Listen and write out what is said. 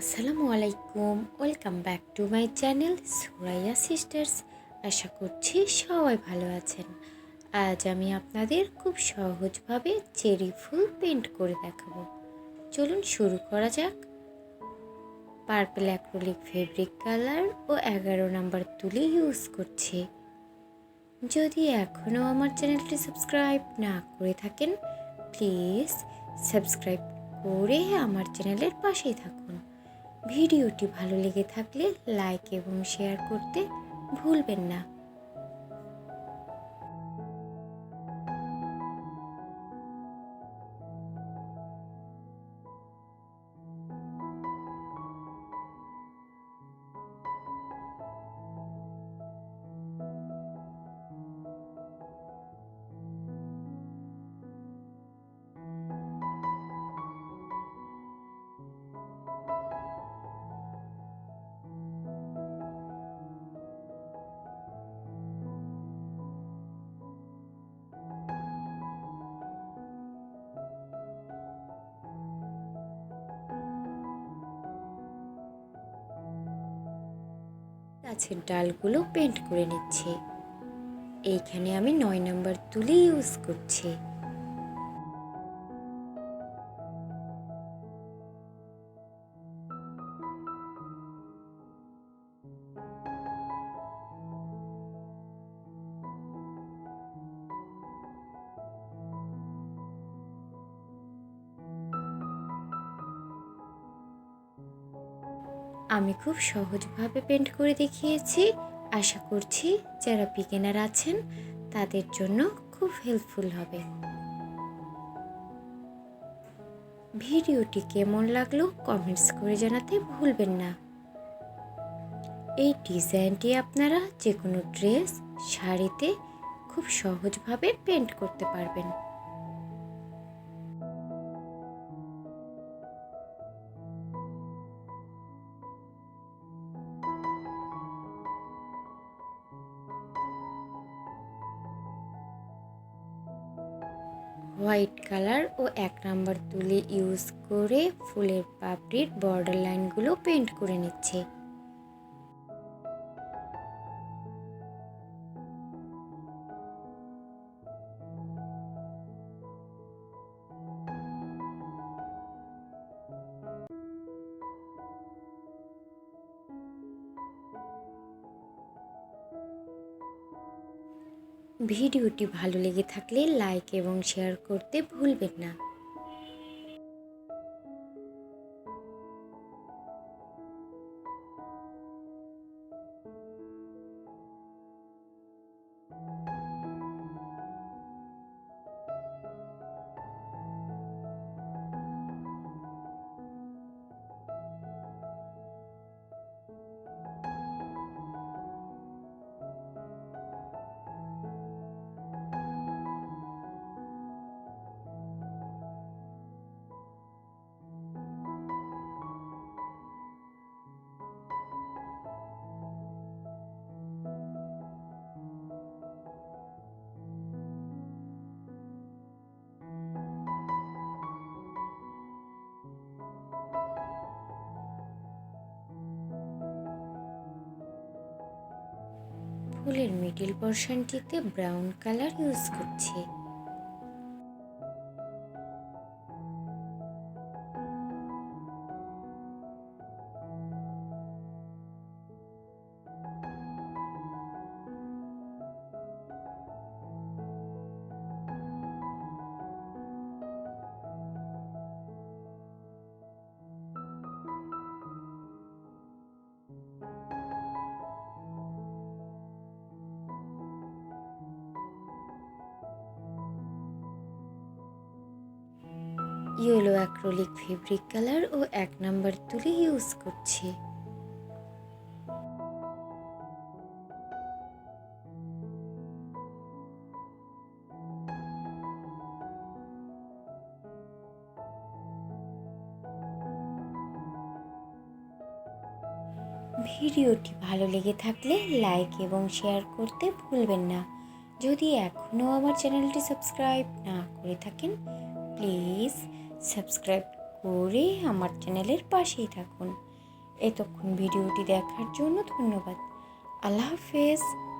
আসসালামুয়ালাইকুম, welcome back to my channel Suraiya sisters. আশা করছি সবাই ভালো আছেন। আজ আমি আপনাদের খুব সহজভাবে চেরি ফুল পেন্ট করে দেখাবো। চলুন শুরু করা যাক। পার্পল অ্যাক্রিলিক ফেব্রিক কালার ও 11 নাম্বার তুলি ইউজ করছি। যদি এখনও আমার চ্যানেলটি সাবস্ক্রাইব না করে থাকেন, প্লিজ সাবস্ক্রাইব করে আমার চ্যানেলের পাশেই থাকুন। ভিডিওটি ভালো লেগে থাকলে লাইক এবং শেয়ার করতে ভুলবেন না। গাছের ডালগুলো পেন্ট করে নিচ্ছি। এইখানে আমি 9 নাম্বার তুলি ইউজ করছি। আমি খুব সহজভাবে পেন্ট করে দেখিয়েছি। আশা করছি যারা বিগিনার আছেন তাদের জন্য খুব হেল্পফুল হবে। ভিডিওটি কেমন লাগলো কমেন্টস করে জানাতে ভুলবেন না। এই ডিজাইনটি আপনারা যে কোনো ড্রেস, শাড়িতে খুব সহজভাবে পেন্ট করতে পারবেন। হোয়াইট কালার ও 1 নাম্বার তুলি ইউজ করে ফুলের পাপড়ির বর্ডার লাইনগুলো পেন্ট করে নিচ্ছে। ভিডিওটি ভালো লেগে থাকলে লাইক এবং শেয়ার করতে ভুলবেন না। ফুলের মিডল পোর্শনটিতে ব্রাউন কালার ইউজ করছি। ইয়েলো অ্যাক্রিলিক ফেব্রিক কালার ও 1 নাম্বার তুলি ইউজ করছি। ভিডিওটি ভালো লেগে থাকলে লাইক এবং শেয়ার করতে ভুলবেন না। যদি এখনও আমার চ্যানেলটি সাবস্ক্রাইব না করে থাকেন, প্লিজ সাবস্ক্রাইব করে আমার চ্যানেলের পাশেই থাকুন। এতক্ষণ ভিডিওটি দেখার জন্য ধন্যবাদ। আল্লাহ হাফেজ।